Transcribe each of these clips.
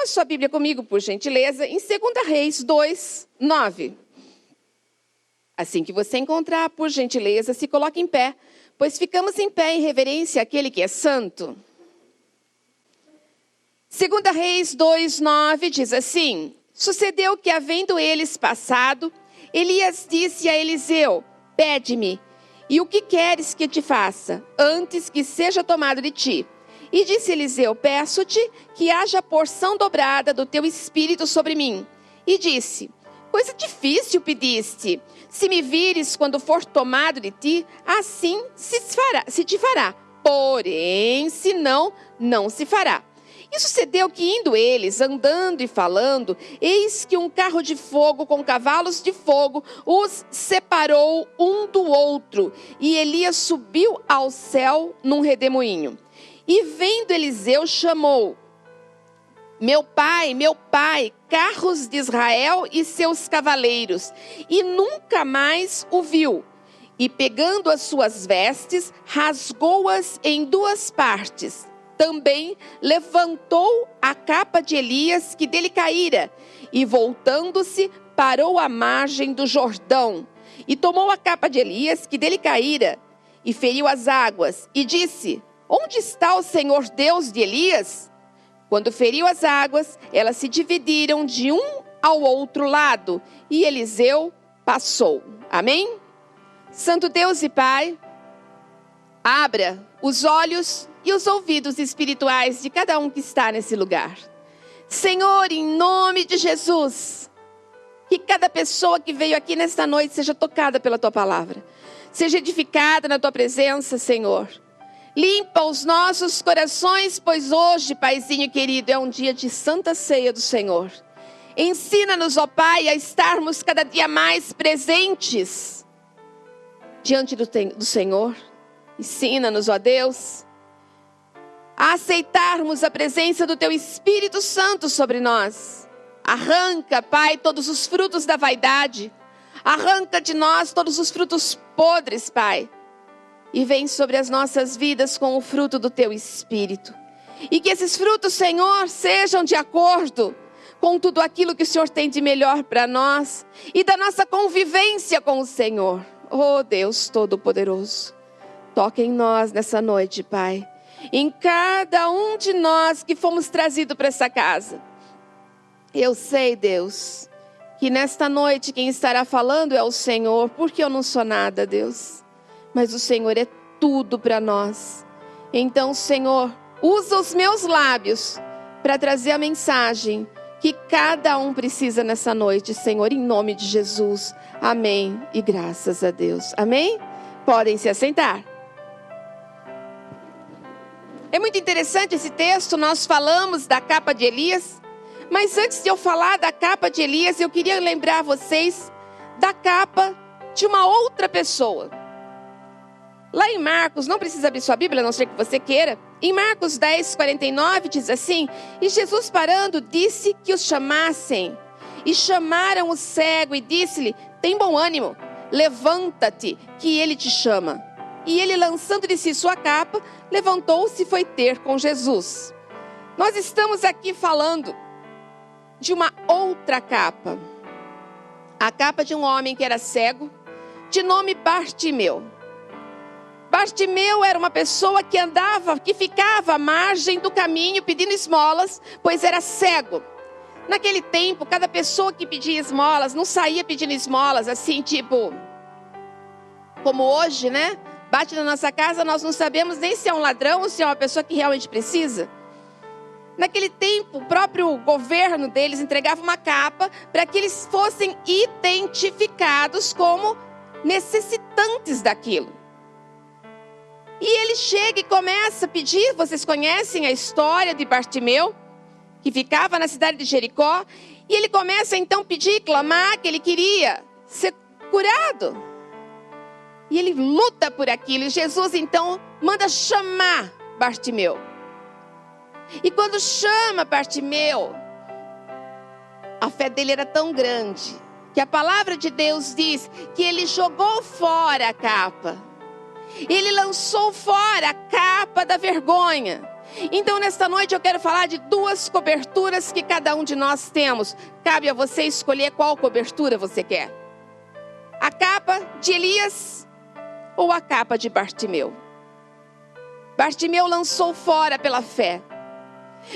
a sua Bíblia comigo, por gentileza, em 2 Reis 2, 9. Assim que você encontrar, por gentileza, se coloque em pé, pois ficamos em pé em reverência àquele que é santo. 2 Reis 2, 9 diz assim: sucedeu que, havendo eles passado, Elias disse a Eliseu: pede-me, e o que queres que te faça, antes que seja tomado de ti? E disse Eliseu: peço-te que haja porção dobrada do teu espírito sobre mim. E disse: coisa difícil pediste. Se me vires quando for tomado de ti, assim se te fará. Porém, se não, não se fará. E sucedeu que, indo eles, andando e falando, eis que um carro de fogo com cavalos de fogo os separou um do outro. E Elias subiu ao céu num redemoinho. E vendo Eliseu, chamou: meu pai, carros de Israel e seus cavaleiros. E nunca mais o viu. E pegando as suas vestes, rasgou-as em duas partes. Também levantou a capa de Elias que dele caíra. E voltando-se, parou à margem do Jordão. E tomou a capa de Elias que dele caíra. E feriu as águas. E disse: onde está o Senhor Deus de Elias? Quando feriu as águas, elas se dividiram de um ao outro lado, e Eliseu passou. Amém? Santo Deus e Pai, abra os olhos e os ouvidos espirituais de cada um que está nesse lugar. Senhor, em nome de Jesus, que cada pessoa que veio aqui nesta noite seja tocada pela Tua palavra, seja edificada na Tua presença, Senhor. Limpa os nossos corações, pois hoje, Paizinho querido, é um dia de santa ceia do Senhor. Ensina-nos, ó Pai, a estarmos cada dia mais presentes diante do Senhor. Ensina-nos, ó Deus, a aceitarmos a presença do Teu Espírito Santo sobre nós. Arranca, Pai, todos os frutos da vaidade. Arranca de nós todos os frutos podres, Pai. E vem sobre as nossas vidas com o fruto do Teu Espírito. E que esses frutos, Senhor, sejam de acordo com tudo aquilo que o Senhor tem de melhor para nós. E da nossa convivência com o Senhor. Oh Deus Todo-Poderoso, toca em nós nessa noite, Pai. Em cada um de nós que fomos trazidos para essa casa. Eu sei, Deus, que nesta noite quem estará falando é o Senhor. Porque eu não sou nada, Deus. Mas o Senhor é tudo para nós. Então, Senhor, usa os meus lábios para trazer a mensagem que cada um precisa nessa noite, Senhor, em nome de Jesus. Amém e graças a Deus. Amém? Podem se assentar. É muito interessante esse texto, nós falamos da capa de Elias. Mas antes de eu falar da capa de Elias, eu queria lembrar vocês da capa de uma outra pessoa. Lá em Marcos, não precisa abrir sua Bíblia, a não ser que você queira. Em Marcos 10, 49, diz assim: e Jesus parando, disse que os chamassem. E chamaram o cego e disse-lhe: tem bom ânimo, levanta-te, que ele te chama. E ele, lançando de si sua capa, levantou-se e foi ter com Jesus. Nós estamos aqui falando de uma outra capa. A capa de um homem que era cego, de nome Bartimeu. Bartimeu era uma pessoa que andava, que ficava à margem do caminho pedindo esmolas, pois era cego. Naquele tempo, cada pessoa que pedia esmolas, não saía pedindo esmolas assim, tipo, como hoje, né? Bate na nossa casa, nós não sabemos nem se é um ladrão ou se é uma pessoa que realmente precisa. Naquele tempo, o próprio governo deles entregava uma capa para que eles fossem identificados como necessitantes daquilo. E ele chega e começa a pedir. Vocês conhecem a história de Bartimeu, que ficava na cidade de Jericó. E ele começa então a pedir, clamar, que ele queria ser curado. E ele luta por aquilo. E Jesus então manda chamar Bartimeu. E quando chama Bartimeu, a fé dele era tão grande, que a palavra de Deus diz que ele jogou fora a capa. Ele lançou fora a capa da vergonha. Então, nesta noite eu quero falar de 2 coberturas que cada um de nós temos. Cabe a você escolher qual cobertura você quer. A capa de Elias ou a capa de Bartimeu? Bartimeu lançou fora pela fé.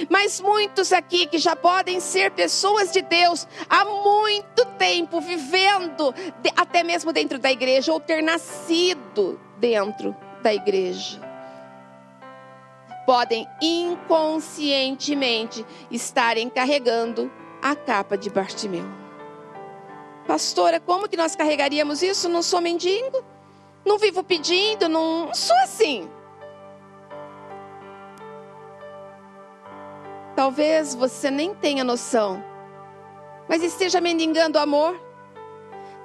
Mas muitos aqui que já podem ser pessoas de Deus há muito tempo, vivendo até mesmo dentro da igreja, ou ter nascido dentro da igreja, podem inconscientemente estarem carregando a capa de Bartimeu. Pastora, como que nós carregaríamos isso? Não sou mendigo, não vivo pedindo, não sou assim. Talvez você nem tenha noção, mas esteja mendigando amor.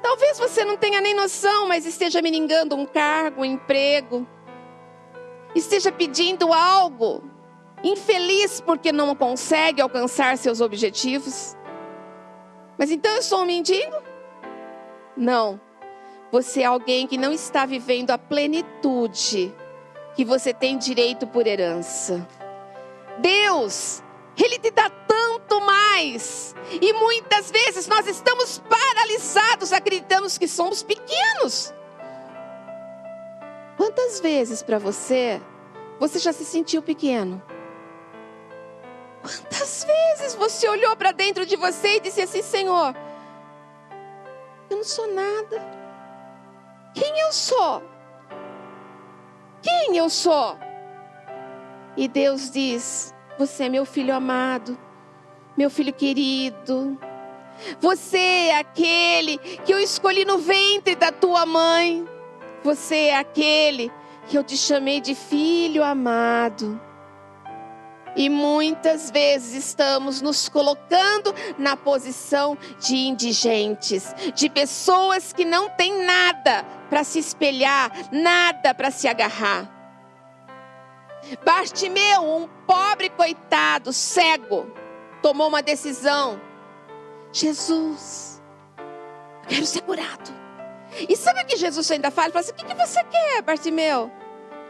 Talvez você não tenha nem noção, mas esteja mendigando um cargo, um emprego. Esteja pedindo algo, infeliz porque não consegue alcançar seus objetivos. Mas então eu sou um mendigo? Não. Você é alguém que não está vivendo a plenitude que você tem direito por herança. Deus, Ele te dá tanto mais. E muitas vezes nós estamos paralisados, acreditamos que somos pequenos. Quantas vezes para você já se sentiu pequeno? Quantas vezes você olhou para dentro de você e disse assim: Senhor, eu não sou nada. Quem eu sou? Quem eu sou? E Deus diz: você é meu filho amado, meu filho querido. Você é aquele que eu escolhi no ventre da tua mãe. Você é aquele que eu te chamei de filho amado. E muitas vezes estamos nos colocando na posição de indigentes, de pessoas que não têm nada para se espelhar, nada para se agarrar. Bartimeu, um pobre coitado, cego, tomou uma decisão: Jesus, eu quero ser curado. E sabe o que Jesus ainda fala? Ele fala assim: o que você quer, Bartimeu?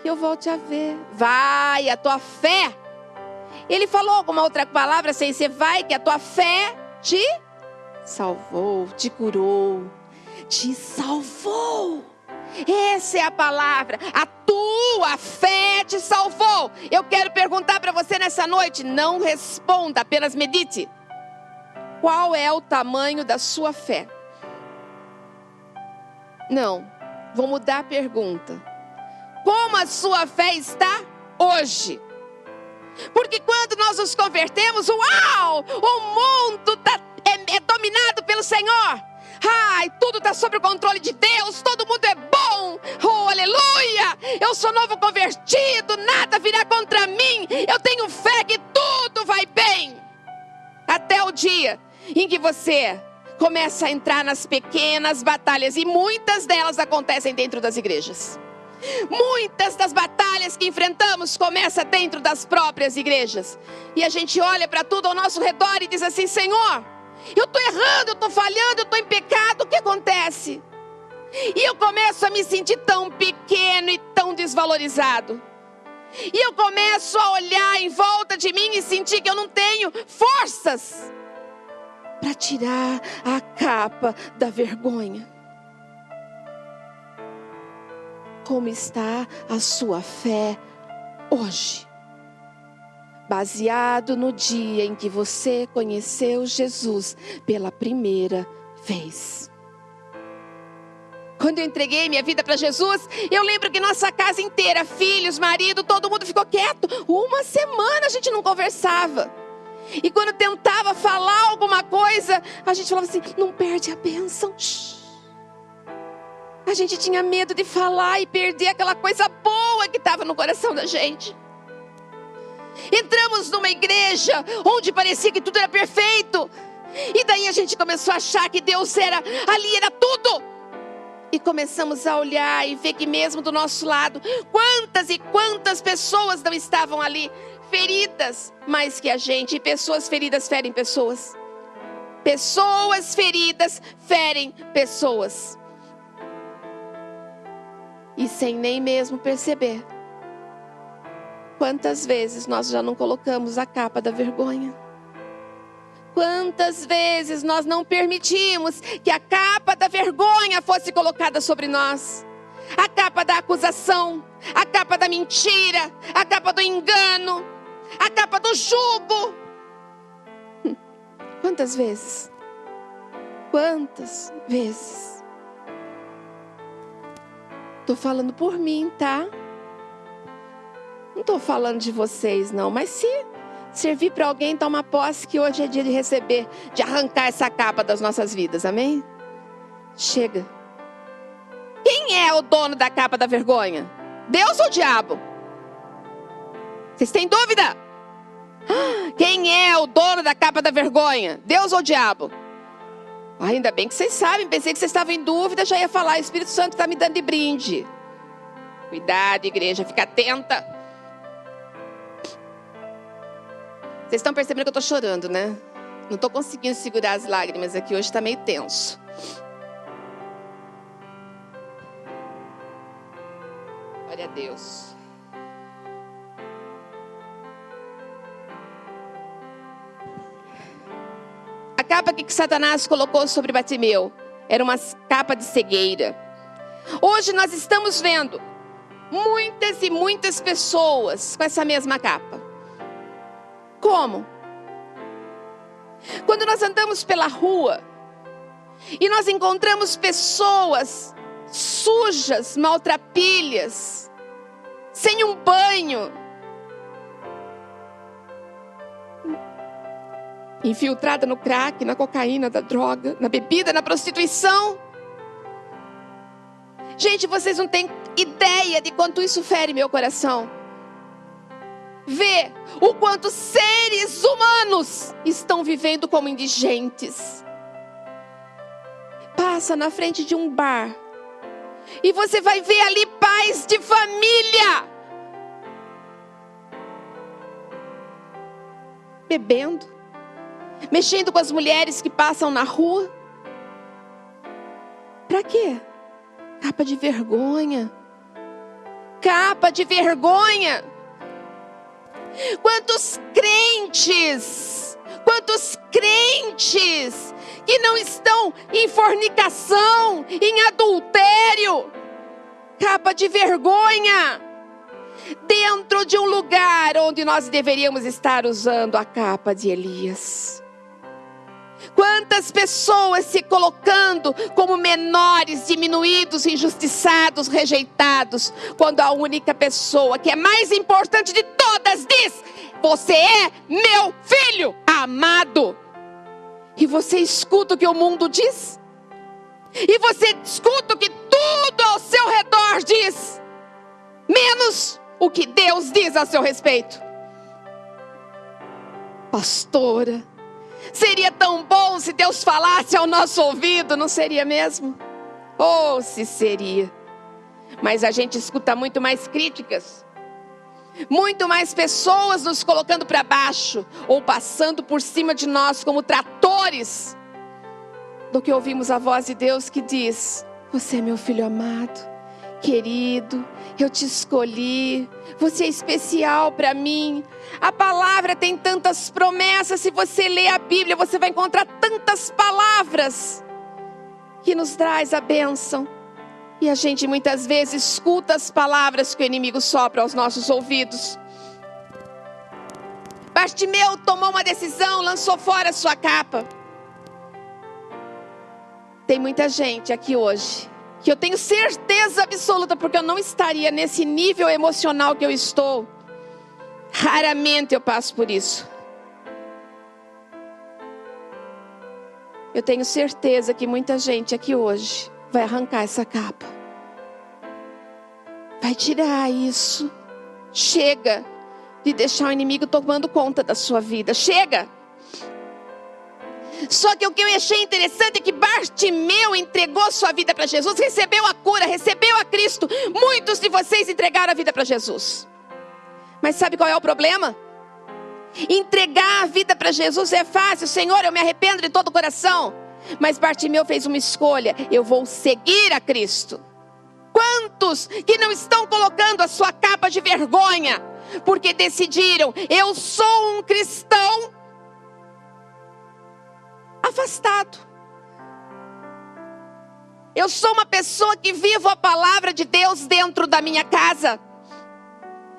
Que eu volte a ver. Vai, a tua fé. Ele falou alguma outra palavra sem ser vai, que a tua fé te salvou, te curou, te salvou. Essa é a palavra, a tua fé te salvou. Eu quero perguntar para você nessa noite, não responda, apenas medite. Qual é o tamanho da sua fé? Não, vou mudar a pergunta. Como a sua fé está hoje? Porque quando nós nos convertemos, uau, o mundo é dominado pelo Senhor. Ai, tudo está sob o controle de Deus, todo mundo é bom, oh aleluia, eu sou novo convertido, nada virá contra mim, eu tenho fé que tudo vai bem. Até o dia em que você começa a entrar nas pequenas batalhas, e muitas delas acontecem dentro das igrejas. Muitas das batalhas que enfrentamos começam dentro das próprias igrejas. E a gente olha para tudo ao nosso redor e diz assim: Senhor, eu estou errando, eu estou falhando, eu estou em pecado, o que acontece? E eu começo a me sentir tão pequeno e tão desvalorizado. E eu começo a olhar em volta de mim e sentir que eu não tenho forças para tirar a capa da vergonha. Como está a sua fé hoje? Baseado no dia em que você conheceu Jesus pela primeira vez. Quando eu entreguei minha vida para Jesus, eu lembro que nossa casa inteira, filhos, marido, todo mundo ficou quieto. Uma semana a gente não conversava. E quando tentava falar alguma coisa, a gente falava assim: não perde a bênção. Shhh. A gente tinha medo de falar e perder aquela coisa boa que estava no coração da gente. Entramos numa igreja onde parecia que tudo era perfeito. E daí a gente começou a achar que Deus ali era tudo. E começamos a olhar e ver que mesmo do nosso lado, quantas e quantas pessoas não estavam ali, feridas mais que a gente. E pessoas feridas ferem pessoas. Pessoas feridas ferem pessoas. E sem nem mesmo perceber, Quantas vezes nós já não colocamos a capa da vergonha? Quantas vezes nós não permitimos que a capa da vergonha fosse colocada sobre nós? A capa da acusação, a capa da mentira, a capa do engano, a capa do jugo. Quantas vezes? Quantas vezes? Estou falando por mim, tá? Não estou falando de vocês, não. Mas se servir para alguém, toma posse que hoje é dia de receber, de arrancar essa capa das nossas vidas, amém? Chega. Quem é o dono da capa da vergonha? Deus ou o diabo? Vocês têm dúvida? Quem é o dono da capa da vergonha? Deus ou o diabo? Ainda bem que vocês sabem, pensei que vocês estavam em dúvida, já ia falar, o Espírito Santo está me dando de brinde. Cuidado, igreja, fica atenta. Vocês estão percebendo que eu estou chorando, né? Não estou conseguindo segurar as lágrimas aqui, hoje está meio tenso. Glória a Deus. A capa que Satanás colocou sobre Bartimeu era uma capa de cegueira. Hoje nós estamos vendo muitas e muitas pessoas com essa mesma capa. Como? Quando nós andamos pela rua e nós encontramos pessoas sujas, maltrapilhas, sem um banho, infiltrada no crack, na cocaína, na droga, na bebida, na prostituição. Gente, vocês não têm ideia de quanto isso fere meu coração. Vê o quanto seres humanos estão vivendo como indigentes. Passa na frente de um bar e você vai ver ali pais de família bebendo, mexendo com as mulheres que passam na rua. Pra quê? Capa de vergonha. Capa de vergonha. Quantos crentes que não estão em fornicação, em adultério, capa de vergonha, dentro de um lugar onde nós deveríamos estar usando a capa de Elias. Quantas pessoas se colocando como menores, diminuídos, injustiçados, rejeitados, quando a única pessoa que é mais importante de todas diz: você é meu filho amado. E você escuta o que o mundo diz? E você escuta o que tudo ao seu redor diz, menos o que Deus diz a seu respeito? Pastora, seria tão bom se Deus falasse ao nosso ouvido, não seria mesmo? Oh, se seria. Mas a gente escuta muito mais críticas, muito mais pessoas nos colocando para baixo ou passando por cima de nós como tratores, do que ouvimos a voz de Deus que diz: você é meu filho amado, querido, eu te escolhi, você é especial para mim. A palavra tem tantas promessas. Se você ler a Bíblia, você vai encontrar tantas palavras que nos traz a bênção. E a gente muitas vezes escuta as palavras que o inimigo sopra aos nossos ouvidos. Bartimeu tomou uma decisão, lançou fora a sua capa. Tem muita gente aqui hoje que eu tenho certeza absoluta, porque eu não estaria nesse nível emocional que eu estou. Raramente eu passo por isso. Eu tenho certeza que muita gente aqui hoje vai arrancar essa capa, vai tirar isso. Chega de deixar o inimigo tomando conta da sua vida. Chega. Só que o que eu achei interessante é que Bartimeu entregou sua vida para Jesus, recebeu a cura, recebeu a Cristo. Muitos de vocês entregaram a vida para Jesus. Mas sabe qual é o problema? Entregar a vida para Jesus é fácil. Senhor, eu me arrependo de todo o coração. Mas Bartimeu fez uma escolha: eu vou seguir a Cristo. Quantos que não estão colocando a sua capa de vergonha porque decidiram: eu sou um cristão afastado. Eu sou uma pessoa que vivo a palavra de Deus dentro da minha casa.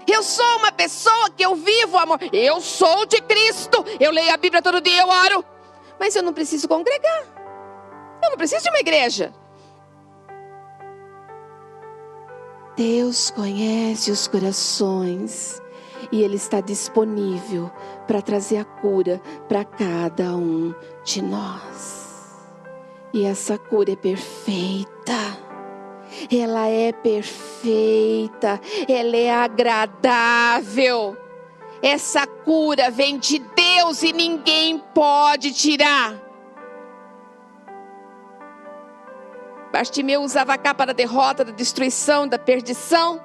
Eu sou uma pessoa que eu vivo o amor. Eu sou de Cristo. Eu leio a Bíblia todo dia, eu oro. Mas eu não preciso congregar. Eu não preciso de uma igreja. Deus conhece os corações. E Ele está disponível para trazer a cura para cada um de nós. E essa cura é perfeita. Ela é perfeita, ela é agradável. Essa cura vem de Deus e ninguém pode tirar. Bartimeu usava a capa da derrota, da destruição, da perdição.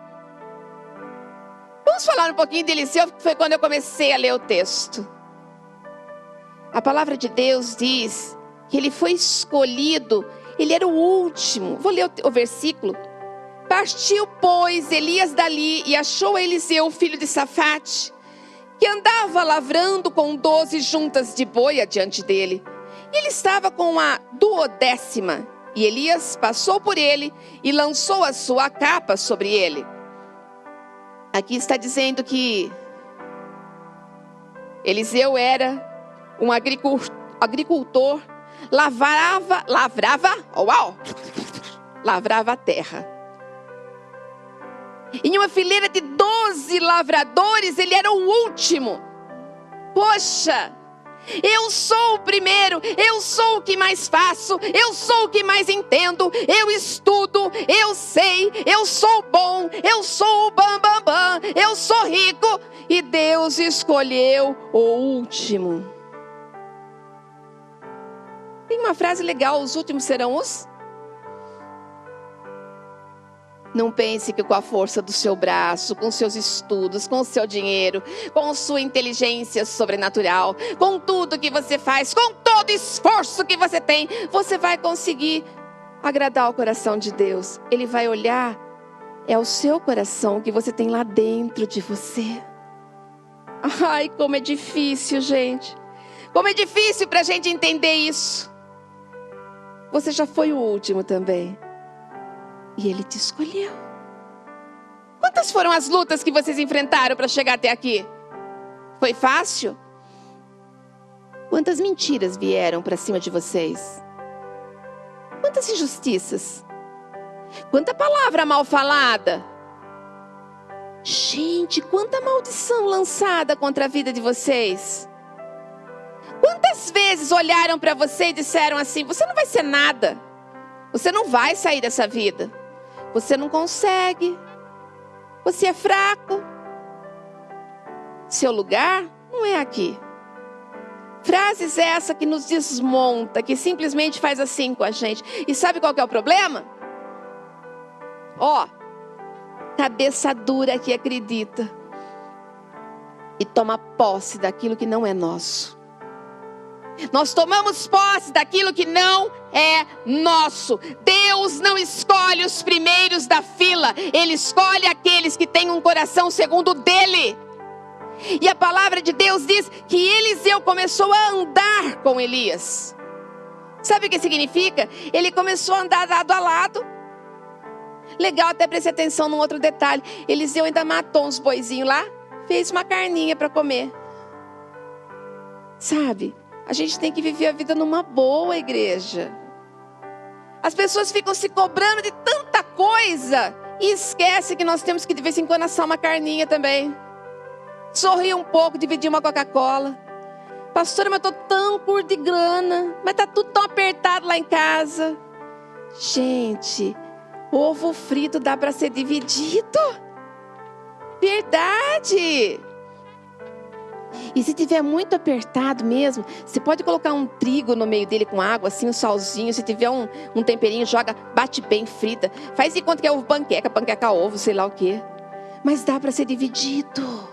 Vamos falar um pouquinho de Eliseu, que foi quando eu comecei a ler o texto. A palavra de Deus diz que ele foi escolhido. Ele era o último. Vou ler o versículo. Partiu, pois, Elias dali e achou Eliseu, filho de Safate, que andava lavrando com 12 juntas de boi adiante dele. E ele estava com a 12ª. E Elias passou por ele e lançou a sua capa sobre ele. Aqui está dizendo que Eliseu era um agricultor. Lavrava a terra. Em uma fileira de 12 lavradores, ele era o último. Poxa, eu sou o primeiro, eu sou o que mais faço, eu sou o que mais entendo, eu estudo, eu sei, eu sou bom, eu sou o bam, eu sou rico. E Deus escolheu o último. Tem uma frase legal: os últimos serão os... Não pense que com a força do seu braço, com seus estudos, com o seu dinheiro, com sua inteligência sobrenatural, com tudo que você faz, com todo esforço que você tem, você vai conseguir agradar o coração de Deus. Ele vai olhar, é o seu coração que você tem lá dentro de você. Ai, como é difícil, gente. Como é difícil para a gente entender isso. Você já foi o último também. E Ele te escolheu. Quantas foram as lutas que vocês enfrentaram para chegar até aqui? Foi fácil? Quantas mentiras vieram para cima de vocês? Quantas injustiças? Quanta palavra mal falada? Gente, quanta maldição lançada contra a vida de vocês? Quantas vezes olharam para você e disseram assim: você não vai ser nada, você não vai sair dessa vida, você não consegue, você é fraco, seu lugar não é aqui. Frases essa que nos desmonta, que simplesmente faz assim com a gente. E sabe qual que é o problema? Cabeça dura que acredita e toma posse daquilo que não é nosso. Nós tomamos posse daquilo que não é nosso. Deus não escolhe os primeiros da fila. Ele escolhe aqueles que têm um coração segundo o dele. E a palavra de Deus diz que Eliseu começou a andar com Elias. Sabe o que significa? Ele começou a andar lado a lado. Legal, até preste atenção num outro detalhe. Eliseu ainda matou uns boizinhos lá, fez uma carninha para comer. Sabe? A gente tem que viver a vida numa boa, igreja. As pessoas ficam se cobrando de tanta coisa e esquecem que nós temos que de vez em quando assar uma carninha também. Sorrir um pouco, dividir uma Coca-Cola. Pastora, mas eu estou tão curto de grana, mas está tudo tão apertado lá em casa. Gente, ovo frito dá para ser dividido. Verdade. E se tiver muito apertado mesmo, você pode colocar um trigo no meio dele com água, assim, um salzinho. Se tiver um temperinho, joga, bate bem, frita. Faz de conta que é ovo panqueca ovo, sei lá o quê. Mas dá para ser dividido.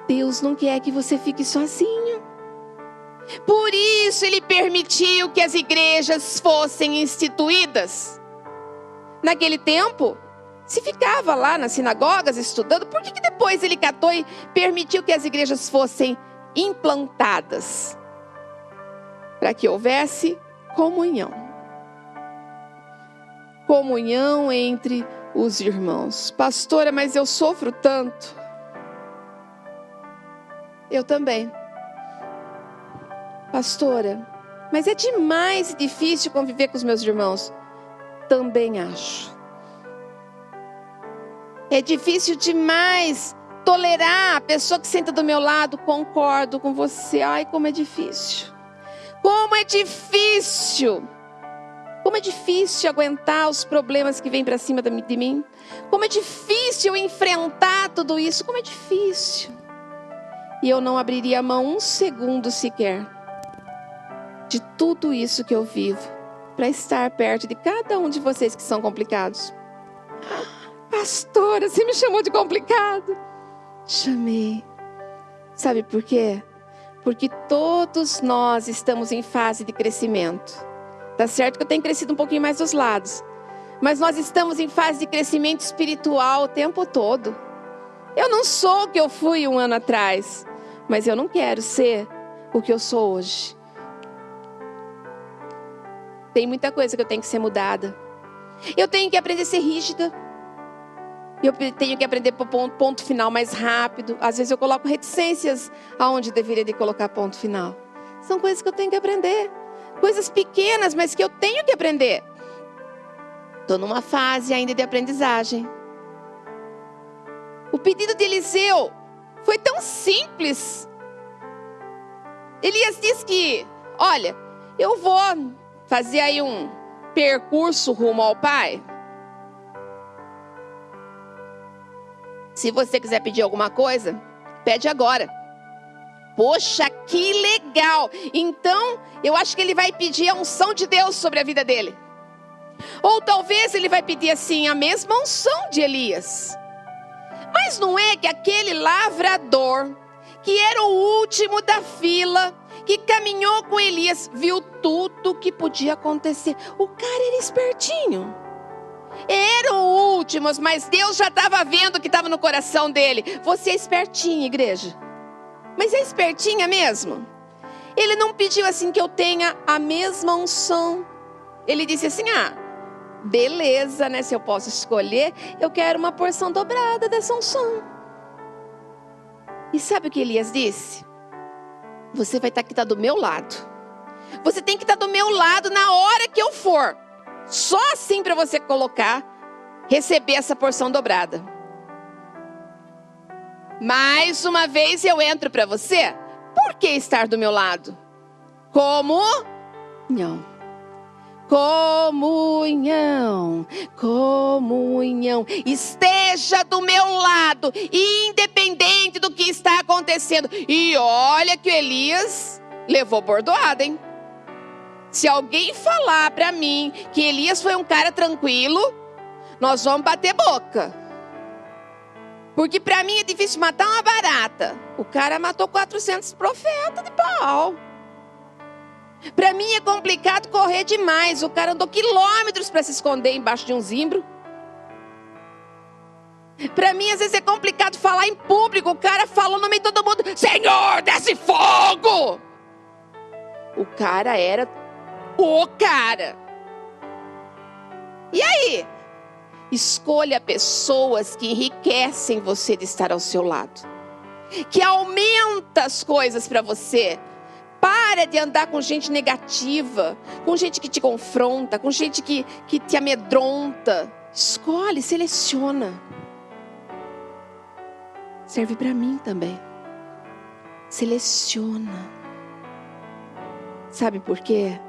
Deus não quer que você fique sozinho. Por isso Ele permitiu que as igrejas fossem instituídas. Naquele tempo, Se ficava lá nas sinagogas estudando, por que depois ele catou e permitiu que as igrejas fossem implantadas? Para que houvesse comunhão. Comunhão entre os irmãos. Pastora, mas eu sofro tanto. Eu também. Pastora, mas é demais difícil conviver com os meus irmãos. Também acho. É difícil demais tolerar a pessoa que senta do meu lado. Concordo com você. Ai, como é difícil. Como é difícil. Como é difícil aguentar os problemas que vêm para cima de mim. Como é difícil enfrentar tudo isso. Como é difícil. E eu não abriria a mão um segundo sequer de tudo isso que eu vivo para estar perto de cada um de vocês que são complicados. Pastora, você me chamou de complicado? Chamei. Sabe por quê? Porque todos nós estamos em fase de crescimento. Tá certo que eu tenho crescido um pouquinho mais dos lados. Mas nós estamos em fase de crescimento espiritual o tempo todo. Eu não sou o que eu fui um ano atrás. Mas eu não quero ser o que eu sou hoje. Tem muita coisa que eu tenho que ser mudada. Eu tenho que aprender a ser rígida. Eu tenho que aprender para o ponto final mais rápido. Às vezes eu coloco reticências aonde deveria de colocar ponto final. São coisas que eu tenho que aprender. Coisas pequenas, mas que eu tenho que aprender. Estou numa fase ainda de aprendizagem. O pedido de Eliseu foi tão simples. Elias diz que, olha, eu vou fazer aí um percurso rumo ao Pai. Se você quiser pedir alguma coisa, pede agora. Poxa, que legal! Então, eu acho que ele vai pedir a unção de Deus sobre a vida dele. Ou talvez ele vai pedir assim, a mesma unção de Elias. Mas não é que aquele lavrador, que era o último da fila, que caminhou com Elias, viu tudo que podia acontecer. O cara era espertinho. Eram últimos, mas Deus já estava vendo o que estava no coração dele. Você é espertinha, igreja. Mas é espertinha mesmo? Ele não pediu assim que eu tenha a mesma unção. Ele disse assim, beleza, né? Se eu posso escolher, eu quero uma porção dobrada dessa unção. E sabe o que Elias disse? Você vai ter que estar do meu lado. Você tem que estar do meu lado na hora que eu for. Só assim para você receber essa porção dobrada. Mais uma vez eu entro para você. Por que estar do meu lado? Comunhão. Comunhão. Comunhão. Esteja do meu lado, independente do que está acontecendo. E olha que o Elias levou bordoada, hein? Se alguém falar para mim que Elias foi um cara tranquilo, nós vamos bater boca. Porque para mim é difícil matar uma barata. O cara matou 400 profetas de Baal. Para mim é complicado correr demais. O cara andou quilômetros para se esconder embaixo de um zimbro. Para mim às vezes é complicado falar em público. O cara falou no meio de todo mundo: Senhor, desce fogo! O cara era o cara. E aí? Escolha pessoas que enriquecem você de estar ao seu lado. Que aumenta as coisas para você. Para de andar com gente negativa. Com gente que te confronta. Com gente que te amedronta. Escolhe, seleciona. Serve para mim também. Seleciona. Sabe por quê?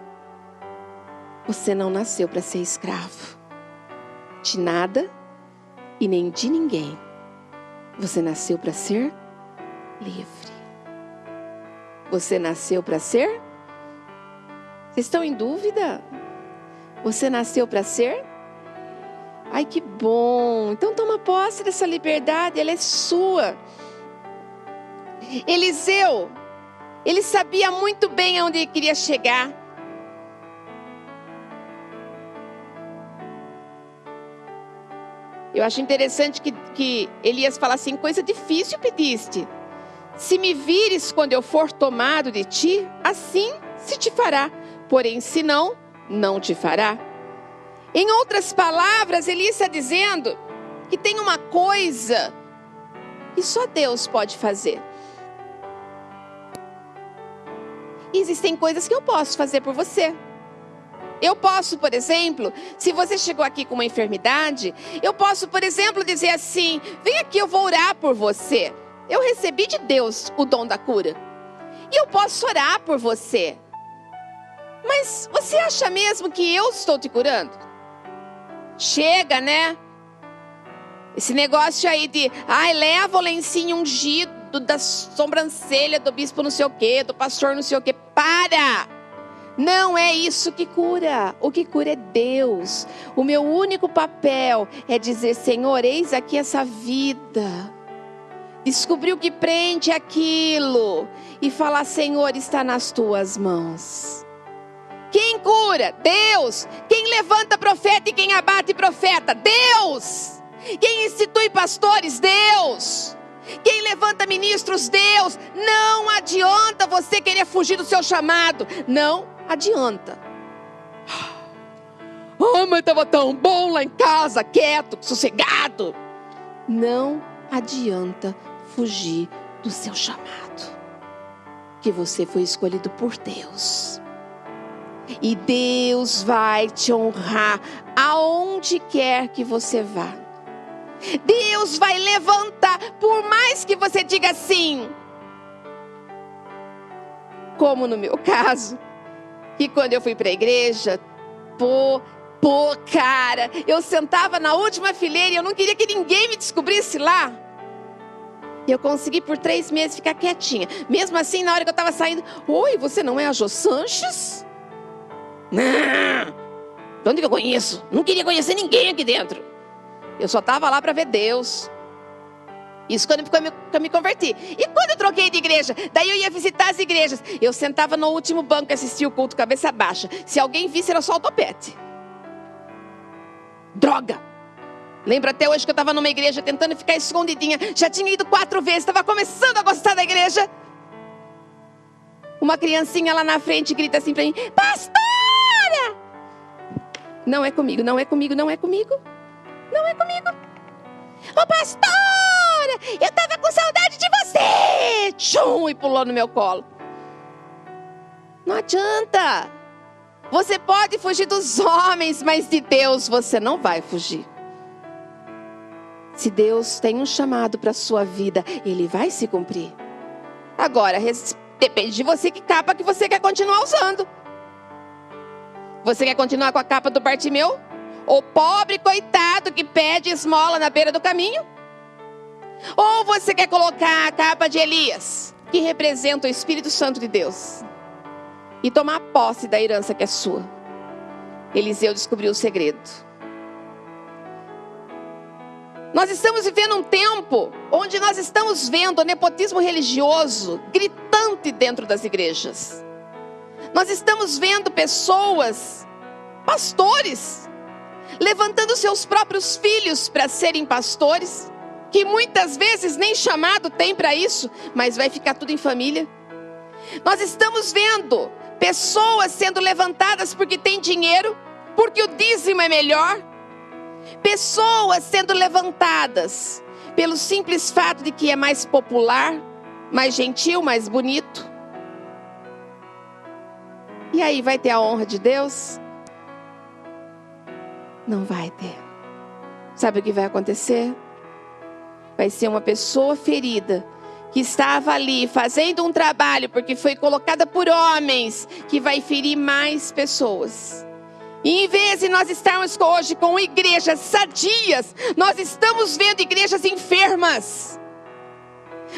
Você não nasceu para ser escravo de nada e nem de ninguém. Você nasceu para ser livre. Você nasceu para ser? Vocês estão em dúvida? Você nasceu para ser? Ai, que bom! Então toma posse dessa liberdade, ela é sua. Eliseu, ele sabia muito bem aonde ele queria chegar. Eu acho interessante que Elias fala assim: coisa difícil pediste. Se me vires quando eu for tomado de ti, assim se te fará. Porém, se não, não te fará. Em outras palavras, Elias está dizendo que tem uma coisa que só Deus pode fazer. Existem coisas que eu posso fazer por você. Eu posso, por exemplo, se você chegou aqui com uma enfermidade, eu posso, por exemplo, dizer assim: vem aqui, eu vou orar por você. Eu recebi de Deus o dom da cura. E eu posso orar por você. Mas você acha mesmo que eu estou te curando? Chega, né? Esse negócio aí de, leva o lencinho ungido da sobrancelha do bispo não sei o quê, do pastor não sei o quê. Para! Não é isso que cura. O que cura é Deus. O meu único papel é dizer: Senhor, eis aqui essa vida. Descobrir o que prende aquilo. E falar: Senhor, está nas tuas mãos. Quem cura? Deus. Quem levanta profeta e quem abate profeta? Deus. Quem institui pastores? Deus. Quem levanta ministros? Deus. Não adianta você querer fugir do seu chamado. Não adianta. Mas estava tão bom lá em casa, quieto, sossegado. Não adianta fugir do seu chamado. Que você foi escolhido por Deus. E Deus vai te honrar aonde quer que você vá. Deus vai levantar, por mais que você diga assim, como no meu caso, que quando eu fui para a igreja, cara, eu sentava na última fileira e eu não queria que ninguém me descobrisse lá. E eu consegui por 3 meses ficar quietinha. Mesmo assim, na hora que eu estava saindo: oi, você não é a Jô Sanches? Não, de onde que eu conheço? Não queria conhecer ninguém aqui dentro. Eu só estava lá para ver Deus. Isso quando eu me converti. E quando eu troquei de igreja, daí eu ia visitar as igrejas. Eu sentava no último banco e assistia o culto cabeça baixa. Se alguém visse, era só o topete. Droga! Lembro até hoje que eu estava numa igreja tentando ficar escondidinha. Já tinha ido 4 vezes, estava começando a gostar da igreja. Uma criancinha lá na frente grita assim para mim: pastora! Não é comigo, não é comigo, não é comigo. Não é comigo. Ô pastora, eu estava com saudade de você. Tchum, e pulou no meu colo. Não adianta. Você pode fugir dos homens, mas de Deus você não vai fugir. Se Deus tem um chamado para a sua vida, Ele vai se cumprir. Agora, depende de você que capa que você quer continuar usando. Você quer continuar com a capa do Bartimeu? O pobre coitado que pede esmola na beira do caminho? Ou você quer colocar a capa de Elias, que representa o Espírito Santo de Deus, e tomar posse da herança que é sua? Eliseu descobriu o segredo. Nós estamos vivendo um tempo onde nós estamos vendo o nepotismo religioso gritante dentro das igrejas. Nós estamos vendo pessoas, pastores, levantando seus próprios filhos para serem pastores, que muitas vezes nem chamado tem para isso, mas vai ficar tudo em família. Nós estamos vendo pessoas sendo levantadas porque tem dinheiro, porque o dízimo é melhor. Pessoas sendo levantadas pelo simples fato de que é mais popular, mais gentil, mais bonito. E aí, vai ter a honra de Deus? Não vai ter. Sabe o que vai acontecer? Vai ser uma pessoa ferida, que estava ali fazendo um trabalho, porque foi colocada por homens, que vai ferir mais pessoas. E em vez de nós estarmos hoje com igrejas sadias, nós estamos vendo igrejas enfermas.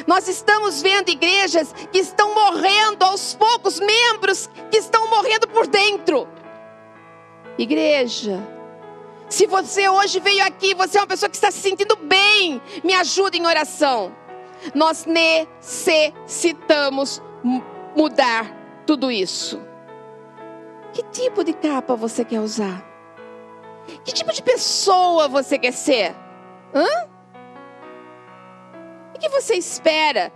Nós estamos vendo igrejas que estão morrendo aos poucos, membros que estão morrendo por dentro. Igreja, se você hoje veio aqui, você é uma pessoa que está se sentindo bem, me ajuda em oração. Nós necessitamos mudar tudo isso. Que tipo de capa você quer usar? Que tipo de pessoa você quer ser? O que você espera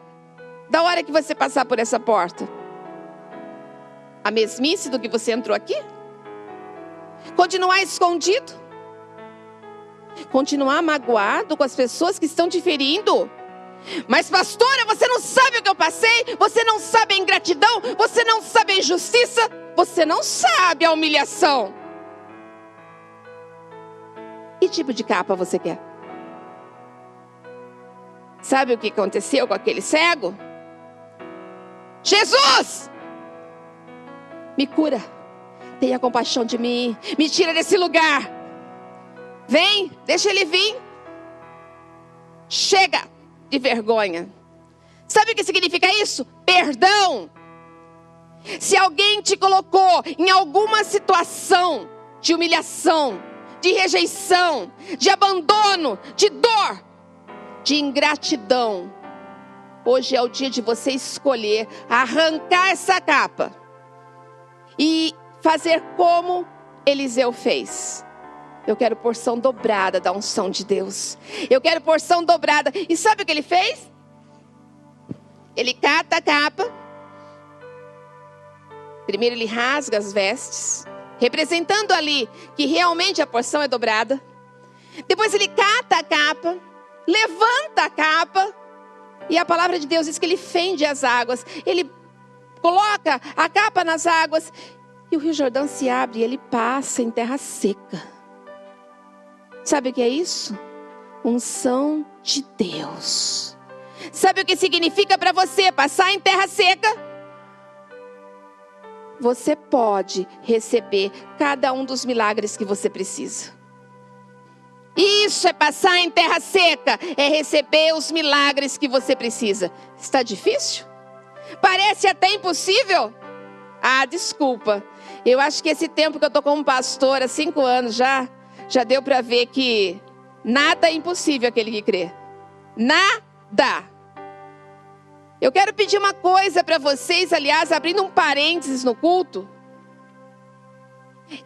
da hora que você passar por essa porta? A mesmice do que você entrou aqui? Continuar escondido? Continuar magoado com as pessoas que estão te ferindo? Mas pastora, você não sabe o que eu passei? Você não sabe a ingratidão? Você não sabe a injustiça? Você não sabe a humilhação? Que tipo de capa você quer? Sabe o que aconteceu com aquele cego? Jesus! Me cura. Tenha compaixão de mim. Me tira desse lugar. Vem, deixa ele vir. Chega de vergonha. Sabe o que significa isso? Perdão. Se alguém te colocou em alguma situação de humilhação, de rejeição, de abandono, de dor, de ingratidão, hoje é o dia de você escolher arrancar essa capa e fazer como Eliseu fez. Eu quero porção dobrada da unção de Deus. Eu quero porção dobrada. E sabe o que ele fez? Ele cata a capa. Primeiro ele rasga as vestes, representando ali que realmente a porção é dobrada. Depois ele cata a capa, levanta a capa. E a palavra de Deus diz que ele fende as águas. Ele coloca a capa nas águas. E o Rio Jordão se abre e ele passa em terra seca. Sabe o que é isso? Unção de Deus. Sabe o que significa para você passar em terra seca? Você pode receber cada um dos milagres que você precisa. Isso é passar em terra seca, é receber os milagres que você precisa. Está difícil? Parece até impossível? Ah, desculpa. Eu acho que esse tempo que eu estou como pastora, 5 anos já deu para ver que nada é impossível aquele que crê. Nada. Eu quero pedir uma coisa para vocês, aliás, abrindo um parênteses no culto.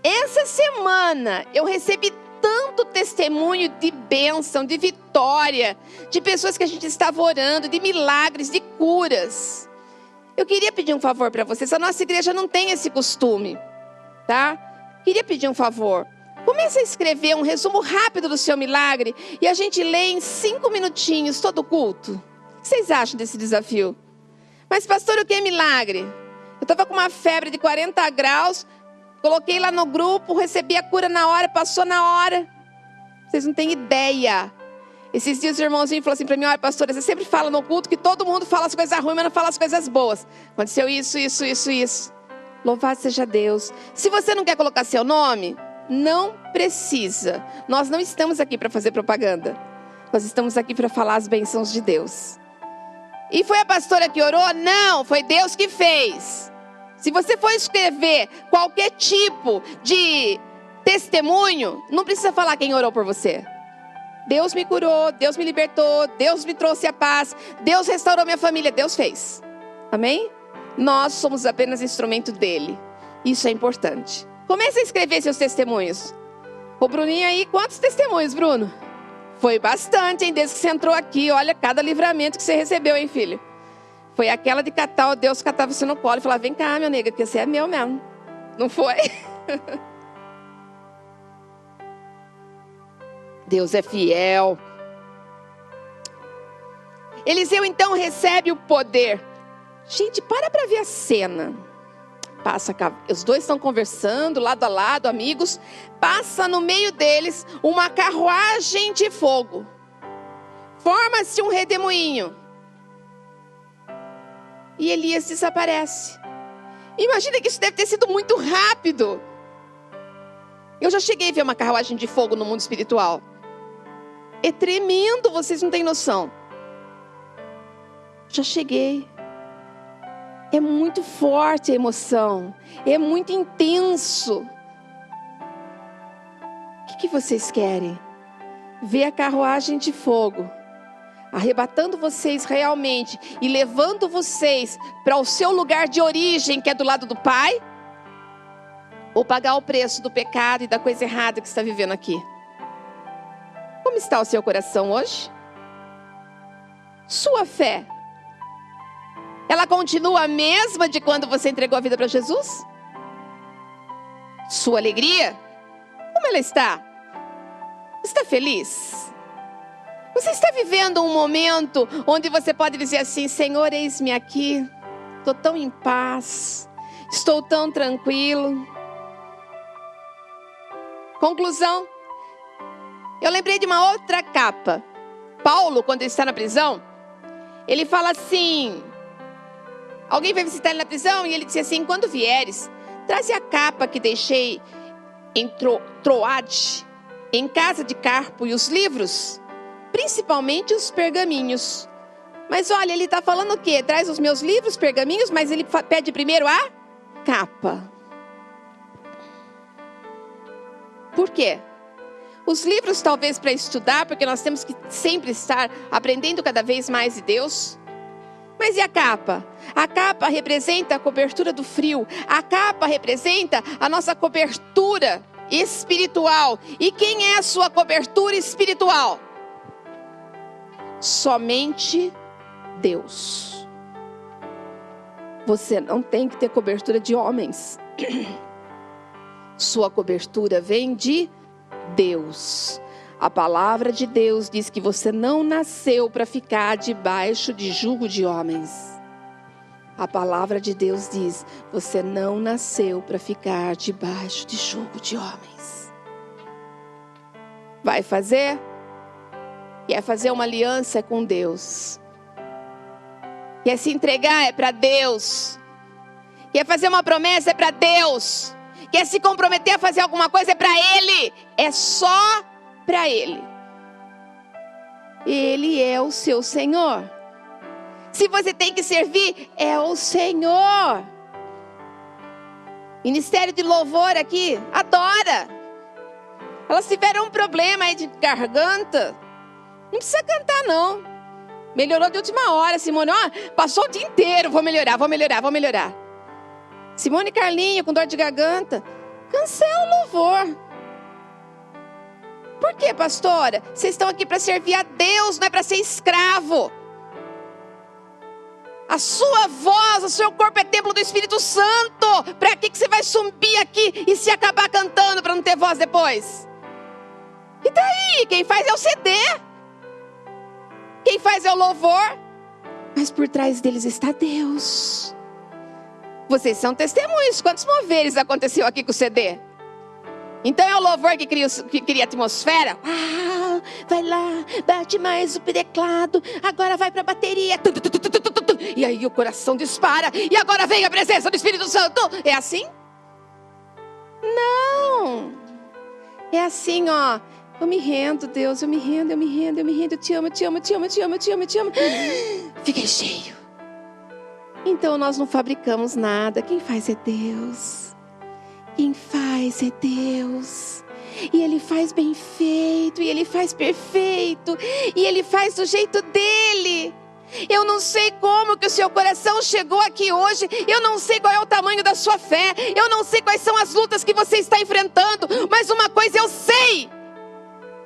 Essa semana eu recebi tanto testemunho de bênção, de vitória, de pessoas que a gente estava orando, de milagres, de curas. Eu queria pedir um favor para vocês. A nossa igreja não tem esse costume, tá? Queria pedir um favor. Comece a escrever um resumo rápido do seu milagre e a gente lê em 5 minutinhos todo o culto. O que vocês acham desse desafio? Mas pastor, o que é milagre? Eu estava com uma febre de 40 graus, coloquei lá no grupo, recebi a cura na hora, passou na hora. Vocês não têm ideia. Esses dias o irmãozinho falou assim para mim: olha pastora, você sempre fala no culto que todo mundo fala as coisas ruins, mas não fala as coisas boas. Aconteceu isso. Louvado seja Deus. Se você não quer colocar seu nome, não precisa. Nós não estamos aqui para fazer propaganda. Nós estamos aqui para falar as bênçãos de Deus. E foi a pastora que orou? Não, foi Deus que fez. Se você for escrever qualquer tipo de testemunho, não precisa falar quem orou por você. Deus me curou, Deus me libertou, Deus me trouxe a paz, Deus restaurou minha família, Deus fez. Amém? Nós somos apenas instrumento dele. Isso é importante. Comece a escrever seus testemunhos. Ô Bruninho aí, quantos testemunhos, Bruno? Foi bastante, hein? Desde que você entrou aqui, olha cada livramento que você recebeu, hein, filho? Foi aquela de catar, Deus catava você no colo e falava: vem cá, minha nega, que você é meu mesmo. Não foi? Deus é fiel. Eliseu então recebe o poder. Gente, para ver a cena. Os dois estão conversando, lado a lado, amigos. Passa no meio deles uma carruagem de fogo. Forma-se um redemoinho. E Elias desaparece. Imagina que isso deve ter sido muito rápido. Eu já cheguei a ver uma carruagem de fogo no mundo espiritual. É tremendo, vocês não têm noção. Já cheguei. É muito forte a emoção. É muito intenso. O que vocês querem? Ver a carruagem de fogo arrebatando vocês realmente e levando vocês para o seu lugar de origem, que é do lado do Pai? Ou pagar o preço do pecado e da coisa errada que você está vivendo aqui? Como está o seu coração hoje? Sua fé, ela continua a mesma de quando você entregou a vida para Jesus? Sua alegria, como ela está? Está feliz? Você está vivendo um momento onde você pode dizer assim: Senhor, eis-me aqui, estou tão em paz, estou tão tranquilo. Conclusão, eu lembrei de uma outra capa. Paulo, quando ele está na prisão, ele fala assim, alguém vai visitar ele na prisão e ele disse assim: quando vieres, traze a capa que deixei em Troade, em casa de Carpo, e os livros, principalmente os pergaminhos. Mas olha, ele está falando o quê? Traz os meus livros, pergaminhos, mas ele pede primeiro a capa. Por quê? Os livros talvez para estudar, porque nós temos que sempre estar aprendendo cada vez mais de Deus. Mas e a capa? A capa representa a cobertura do frio. A capa representa a nossa cobertura espiritual. E quem é a sua cobertura espiritual? Somente Deus. Você não tem que ter cobertura de homens. Sua cobertura vem de Deus. A palavra de Deus diz que você não nasceu para ficar debaixo de jugo de homens. A palavra de Deus diz: você não nasceu para ficar debaixo de jugo de homens. Vai fazer? Quer fazer uma aliança com Deus? Quer se entregar? É para Deus. Quer fazer uma promessa? É para Deus. Quer se comprometer a fazer alguma coisa? É para Ele. É só para Ele. Ele é o seu Senhor. Se você tem que servir, é o Senhor. Ministério de louvor aqui, adora. Elas tiveram um problema aí de garganta. Não precisa cantar não. Melhorou de última hora, Simone. Passou o dia inteiro, vou melhorar. Simone e Carlinho com dor de garganta. Cancela o louvor. Por quê, pastora? Vocês estão aqui para servir a Deus, não é para ser escravo. A sua voz, o seu corpo é templo do Espírito Santo. Para que você vai subir aqui e se acabar cantando para não ter voz depois? E daí? Quem faz é o CD. Quem faz é o louvor. Mas por trás deles está Deus. Vocês são testemunhos. Quantos moveres aconteceu aqui com o CD? Então é o louvor que cria atmosfera. Vai lá, bate mais o teclado. Agora vai para a bateria. E aí o coração dispara. E agora vem a presença do Espírito Santo. É assim? Não. É assim, ó. Eu me rendo, Deus. Eu me rendo. Eu te amo. Fiquei cheio. Então nós não fabricamos nada. Quem faz é Deus. Quem faz é Deus. E Ele faz bem feito. E Ele faz perfeito. E Ele faz do jeito dEle. Eu não sei como que o seu coração chegou aqui hoje. Eu não sei qual é o tamanho da sua fé. Eu não sei quais são as lutas que você está enfrentando. Mas uma coisa eu sei.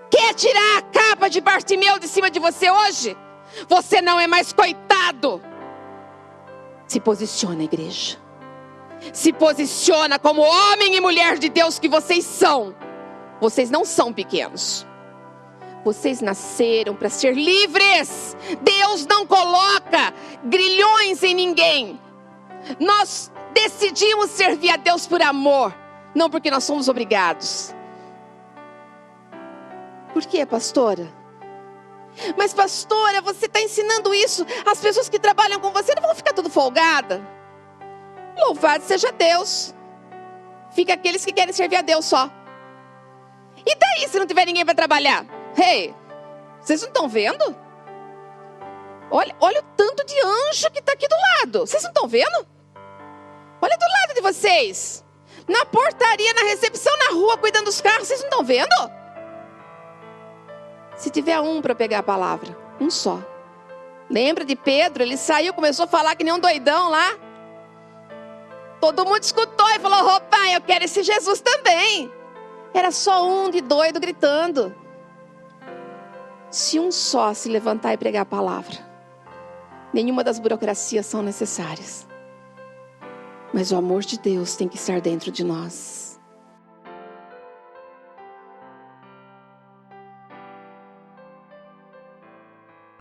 Quer tirar a capa de Bartimeu de cima de você hoje? Você não é mais coitado. Se posiciona, igreja. Se posiciona como homem e mulher de Deus que vocês são. Vocês não são pequenos. Vocês nasceram para ser livres. Deus não coloca grilhões em ninguém. Nós decidimos servir a Deus por amor, não porque nós somos obrigados. Por quê, pastora? Mas pastora, você está ensinando isso. As pessoas que trabalham com você não vão ficar tudo folgada. Louvado seja Deus. Fica aqueles que querem servir a Deus só. E daí se não tiver ninguém para trabalhar? Hey, vocês não estão vendo? Olha o tanto de anjo que está aqui do lado. Vocês não estão vendo? Olha do lado de vocês. Na portaria, na recepção, na rua, cuidando dos carros. Vocês não estão vendo? Se tiver um para pegar a palavra, um só. Lembra de Pedro? Ele saiu, começou a falar que nem um doidão lá. Todo mundo escutou e falou: opa, eu quero esse Jesus também. Era só um de doido gritando. Se um só se levantar e pregar a palavra, nenhuma das burocracias são necessárias. Mas o amor de Deus tem que estar dentro de nós.